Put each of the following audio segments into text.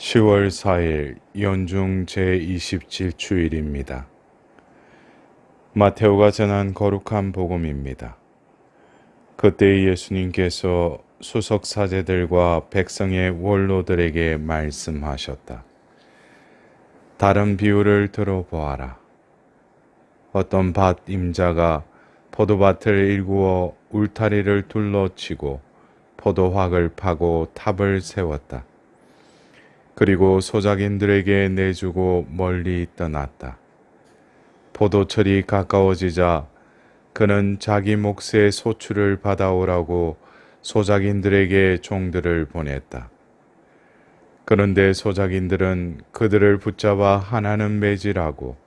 10월 4일 연중 제27주일입니다. 마테오가 전한 거룩한 복음입니다. 그때 예수님께서 수석 사제들과 백성의 원로들에게 말씀하셨다. 다른 비유를 들어보아라. 어떤 밭 임자가 포도밭을 일구어 울타리를 둘러치고 포도확을 파고 탑을 세웠다. 그리고 소작인들에게 내주고 멀리 떠났다. 포도철이 가까워지자 그는 자기 몫의 소출을 받아오라고 소작인들에게 종들을 보냈다. 그런데 소작인들은 그들을 붙잡아 하나는 매질하고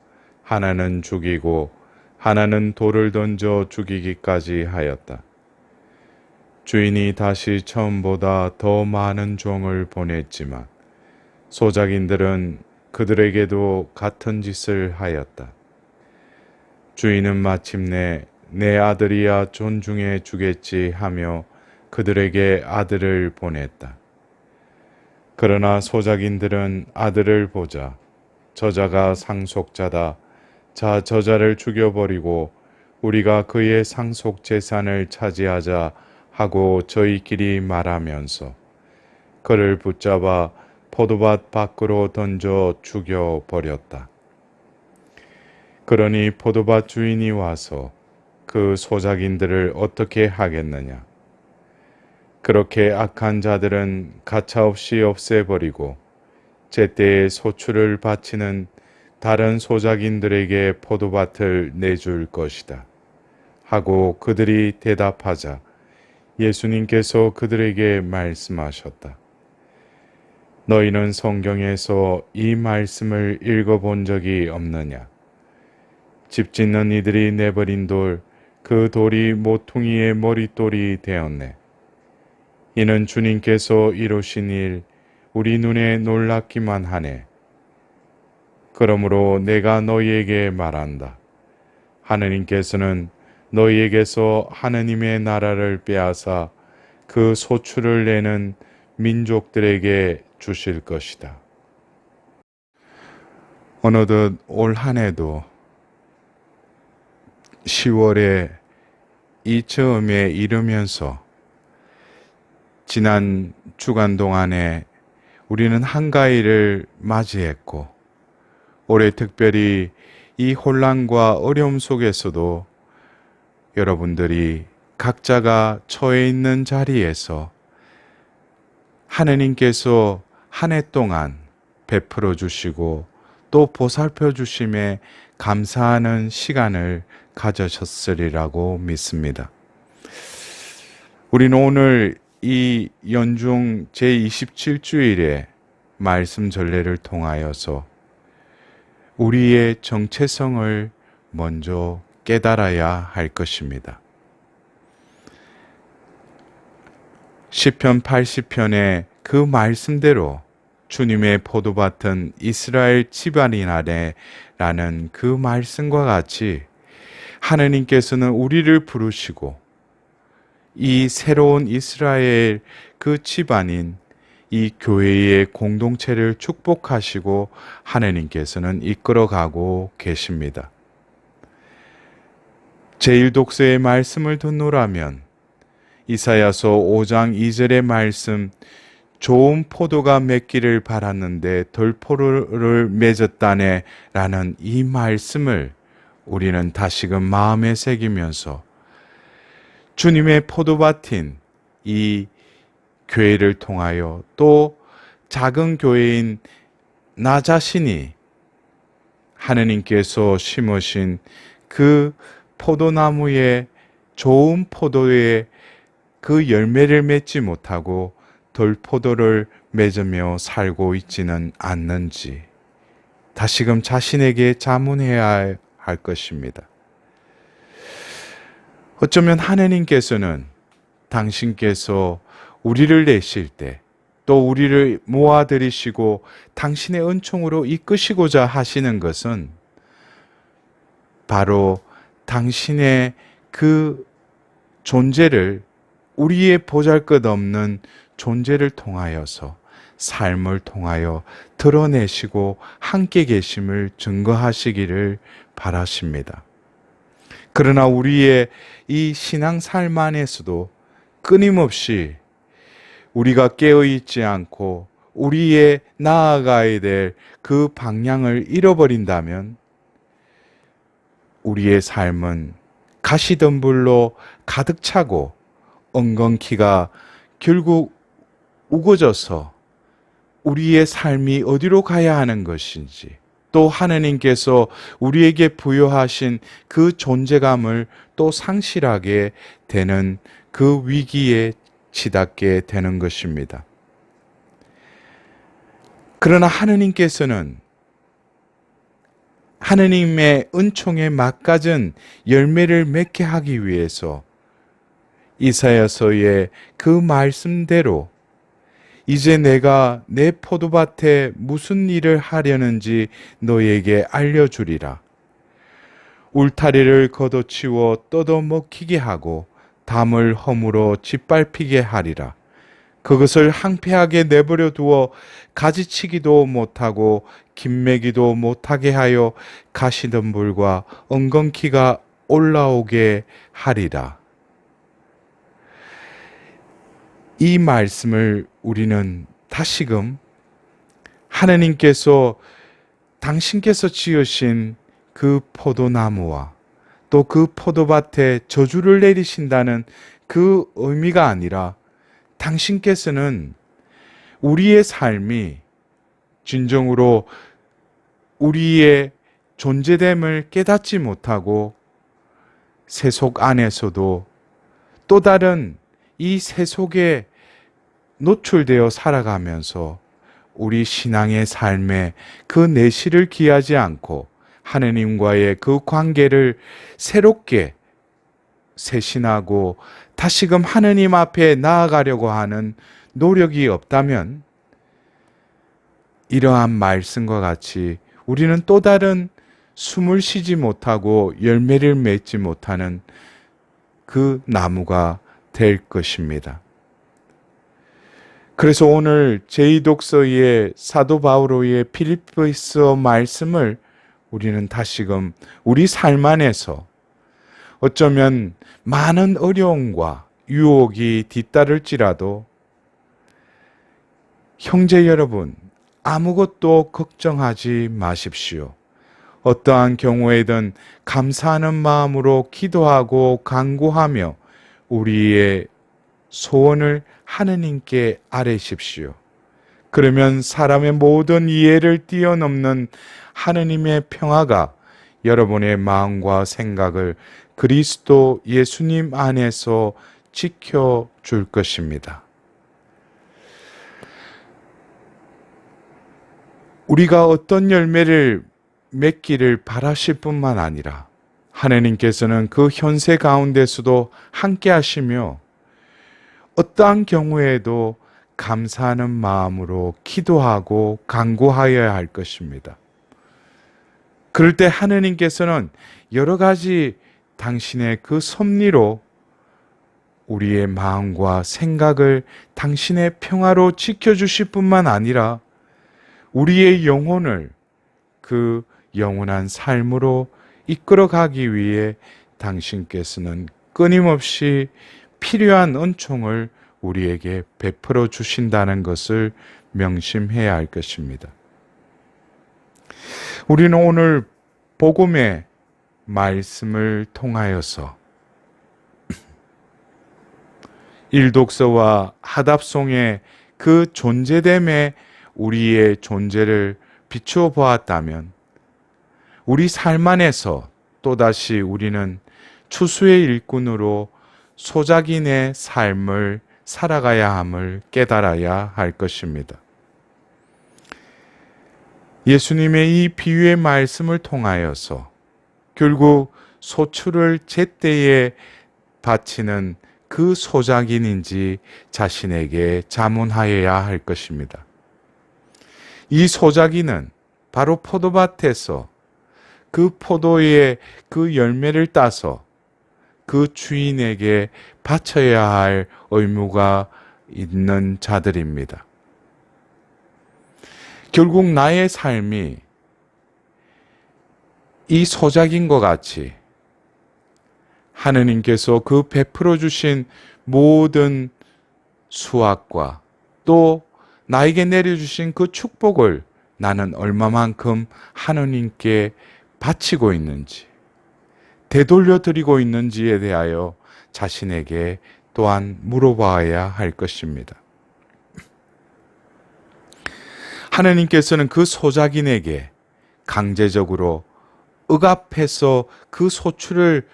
하나는 죽이고 하나는 돌을 던져 죽이기까지 하였다. 주인이 다시 처음보다 더 많은 종을 보냈지만 소작인들은 그들에게도 같은 짓을 하였다. 주인은 마침내 내 아들이야 존중해 주겠지 하며 그들에게 아들을 보냈다. 그러나 소작인들은 아들을 보자 저자가 상속자다. 자 저자를 죽여버리고 우리가 그의 상속 재산을 차지하자 하고 저희끼리 말하면서 그를 붙잡아 포도밭 밖으로 던져 죽여버렸다. 그러니 포도밭 주인이 와서 그 소작인들을 어떻게 하겠느냐. 그렇게 악한 자들은 가차없이 없애버리고 제때에 소출을 바치는 다른 소작인들에게 포도밭을 내줄 것이다. 하고 그들이 대답하자 예수님께서 그들에게 말씀하셨다. 너희는 성경에서 이 말씀을 읽어본 적이 없느냐? 집 짓는 이들이 내버린 돌, 그 돌이 모퉁이의 머릿돌이 되었네. 이는 주님께서 이루신 일, 우리 눈에 놀랍기만 하네. 그러므로 내가 너희에게 말한다. 하느님께서는 너희에게서 하느님의 나라를 빼앗아 그 소출을 내는 민족들에게 주실 것이다. 어느덧 올 한 해도 10월에 이 즈음에 이르면서 지난 주간 동안에 우리는 한가위를 맞이했고 올해 특별히 이 혼란과 어려움 속에서도 여러분들이 각자가 처해 있는 자리에서 하느님께서 한 해 동안 베풀어 주시고 또 보살펴 주심에 감사하는 시간을 가져셨으리라고 믿습니다. 우리는 오늘 이 연중 제27주일의 말씀 전례를 통하여서 우리의 정체성을 먼저 깨달아야 할 것입니다. 시편 80편의 그 말씀대로 주님의 포도밭은 이스라엘 집안이라네 라는 그 말씀과 같이 하느님께서는 우리를 부르시고 이 새로운 이스라엘 그 집안인 이 교회의 공동체를 축복하시고 하느님께서는 이끌어가고 계십니다. 제1독서의 말씀을 듣노라면 이사야서 5장 2절의 말씀 좋은 포도가 맺기를 바랐는데 덜포를 맺었다네 라는 이 말씀을 우리는 다시금 마음에 새기면서 주님의 포도밭인 이 교회를 통하여 또 작은 교회인 나 자신이 하느님께서 심으신 그 포도나무의 좋은 포도의 그 열매를 맺지 못하고 덜포도를 맺으며 살고 있지는 않는지 다시금 자신에게 자문해야 할 것입니다. 어쩌면 하느님께서는 당신께서 우리를 내실 때 또 우리를 모아들이시고 당신의 은총으로 이끄시고자 하시는 것은 바로 당신의 그 존재를 우리의 보잘것없는 존재를 통하여서 삶을 통하여 드러내시고 함께 계심을 증거하시기를 바라십니다. 그러나 우리의 이 신앙 삶 안에서도 끊임없이 우리가 깨어있지 않고 우리의 나아가야 될 그 방향을 잃어버린다면 우리의 삶은 가시덤불로 가득 차고 엉겅퀴가 결국 우거져서 우리의 삶이 어디로 가야 하는 것인지, 또 하나님께서 우리에게 부여하신 그 존재감을 또 상실하게 되는 그 위기에 치닫게 되는 것입니다. 그러나 하나님께서는 하나님의 은총에 맛가진 열매를 맺게 하기 위해서 이사야서의 그 말씀대로 이제 내가 내 포도밭에 무슨 일을 하려는지 너에게 알려주리라. 울타리를 걷어치워 뜯어먹히게 하고 담을 허물어 짓밟히게 하리라. 그것을 황폐하게 내버려 두어 가지치기도 못하고 김매기도 못하게 하여 가시덤불과 엉겅퀴가 올라오게 하리라. 이 말씀을 우리는 다시금 하나님께서 당신께서 지으신 그 포도나무와 또 그 포도밭에 저주를 내리신다는 그 의미가 아니라 당신께서는 우리의 삶이 진정으로 우리의 존재됨을 깨닫지 못하고 세속 안에서도 또 다른 이 세속에 노출되어 살아가면서 우리 신앙의 삶에 그 내실을 기하지 않고 하느님과의 그 관계를 새롭게 새신하고 다시금 하느님 앞에 나아가려고 하는 노력이 없다면 이러한 말씀과 같이 우리는 또 다른 숨을 쉬지 못하고 열매를 맺지 못하는 그 나무가 될 것입니다. 그래서 오늘 제2독서의 사도 바오로의 필리포스어 말씀을 우리는 다시금 우리 삶 안에서 어쩌면 많은 어려움과 유혹이 뒤따를지라도 형제 여러분, 아무것도 걱정하지 마십시오. 어떠한 경우에든 감사하는 마음으로 기도하고 간구하며 우리의 소원을 하느님께 아뢰십시오. 그러면 사람의 모든 이해를 뛰어넘는 하느님의 평화가 여러분의 마음과 생각을 그리스도 예수님 안에서 지켜줄 것입니다. 우리가 어떤 열매를 맺기를 바라실 뿐만 아니라 하나님께서는 그 현세 가운데서도 함께 하시며 어떠한 경우에도 감사하는 마음으로 기도하고 간구하여야 할 것입니다. 그럴 때 하나님께서는 여러 가지 당신의 그 섭리로 우리의 마음과 생각을 당신의 평화로 지켜주실 뿐만 아니라 우리의 영혼을 그 영원한 삶으로 이끌어가기 위해 당신께서는 끊임없이 필요한 은총을 우리에게 베풀어 주신다는 것을 명심해야 할 것입니다. 우리는 오늘 복음의 말씀을 통하여서 일독서와 하답송의 그 존재됨에 우리의 존재를 비추어 보았다면 우리 삶 안에서 또다시 우리는 추수의 일꾼으로 소작인의 삶을 살아가야 함을 깨달아야 할 것입니다. 예수님의 이 비유의 말씀을 통하여서 결국 소출을 제때에 바치는 그 소작인인지 자신에게 자문하여야 할 것입니다. 이 소작인은 바로 포도밭에서 그 포도의 그 열매를 따서 그 주인에게 바쳐야 할 의무가 있는 자들입니다. 결국 나의 삶이 이 소작인과 같이 하느님께서 그 베풀어 주신 모든 수확과 또 나에게 내려주신 그 축복을 나는 얼마만큼 하느님께 바치고 있는지, 되돌려 드리고 있는지에 대하여 자신에게 또한 물어봐야 할 것입니다. 하느님께서는 그 소작인에게 강제적으로 억압해서 그 소출을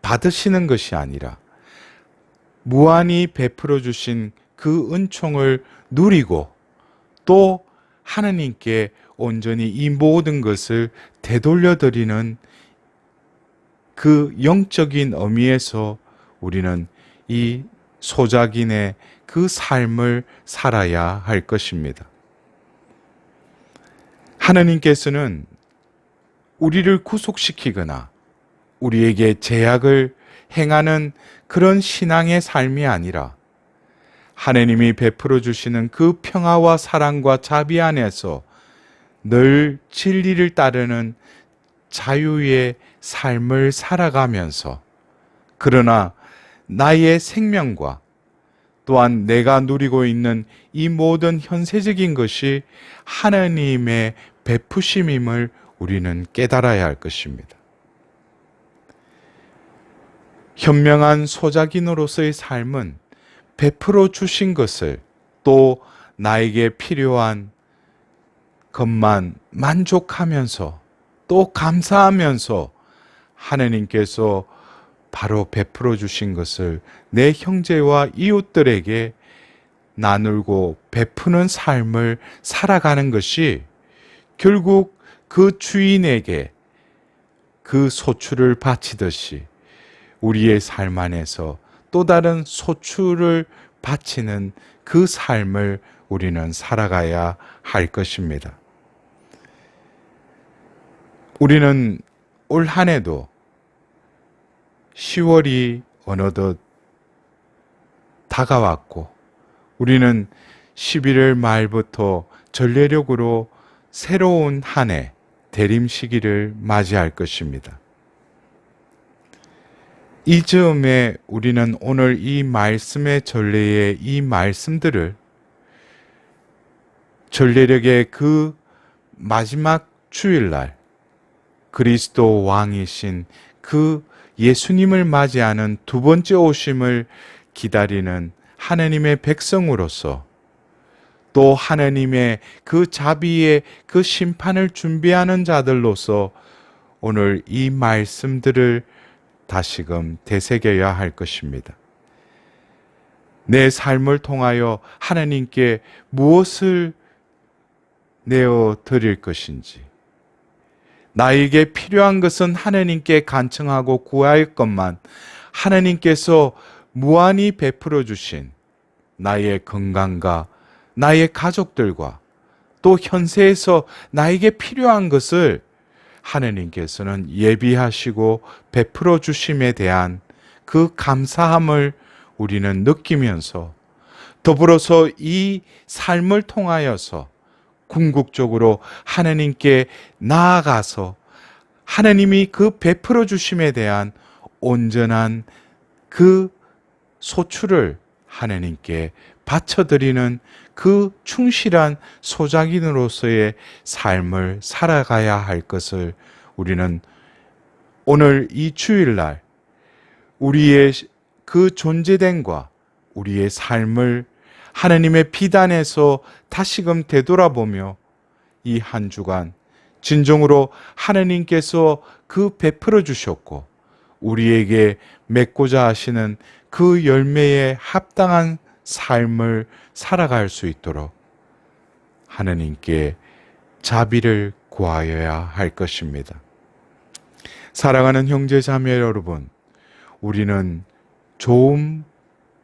받으시는 것이 아니라 무한히 베풀어 주신 그 은총을 누리고 또 하느님께 온전히 이 모든 것을 되돌려 드리는 그 영적인 의미에서 우리는 이 소작인의 그 삶을 살아야 할 것입니다. 하느님께서는 우리를 구속시키거나 우리에게 제약을 행하는 그런 신앙의 삶이 아니라 하느님이 베풀어 주시는 그 평화와 사랑과 자비 안에서 늘 진리를 따르는 자유의 삶을 살아가면서 그러나 나의 생명과 또한 내가 누리고 있는 이 모든 현세적인 것이 하나님의 베푸심임을 우리는 깨달아야 할 것입니다. 현명한 소작인으로서의 삶은 베풀어 주신 것을 또 나에게 필요한 것만 만족하면서 또 감사하면서 하나님께서 바로 베풀어 주신 것을 내 형제와 이웃들에게 나누고 베푸는 삶을 살아가는 것이 결국 그 주인에게 그 소출을 바치듯이 우리의 삶 안에서 또 다른 소출을 바치는 그 삶을 우리는 살아가야 할 것입니다. 우리는 올 한 해도 10월이 어느덧 다가왔고 우리는 11월 말부터 전례력으로 새로운 한 해 대림 시기를 맞이할 것입니다. 이 즈음에 우리는 오늘 이 말씀의 전례의 이 말씀들을 전례력의 그 마지막 주일날 그리스도 왕이신 그 예수님을 맞이하는 두 번째 오심을 기다리는 하나님의 백성으로서 또 하나님의 그 자비의 그 심판을 준비하는 자들로서 오늘 이 말씀들을 다시금 되새겨야 할 것입니다. 내 삶을 통하여 하나님께 무엇을 내어 드릴 것인지, 나에게 필요한 것은 하나님께 간청하고 구할 것만 하나님께서 무한히 베풀어 주신 나의 건강과 나의 가족들과 또 현세에서 나에게 필요한 것을 하나님께서는 예비하시고 베풀어 주심에 대한 그 감사함을 우리는 느끼면서 더불어서 이 삶을 통하여서 궁극적으로 하나님께 나아가서 하나님이 그 베풀어 주심에 대한 온전한 그 소출을 하나님께 바쳐드리는 그 충실한 소작인으로서의 삶을 살아가야 할 것을 우리는 오늘 이 주일날 우리의 그 존재됨과 우리의 삶을 하나님의 비단에서 다시금 되돌아보며 이 한 주간 진정으로 하나님께서 그 베풀어 주셨고 우리에게 맺고자 하시는 그 열매에 합당한 삶을 살아갈 수 있도록 하나님께 자비를 구하여야 할 것입니다. 사랑하는 형제 자매 여러분, 우리는 좋은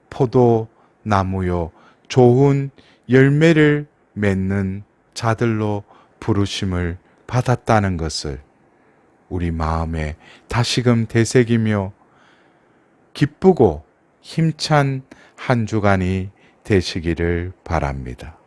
포도나무요 좋은 열매를 맺는 자들로 부르심을 받았다는 것을 우리 마음에 다시금 되새기며 기쁘고 힘찬 한 주간이 되시기를 바랍니다.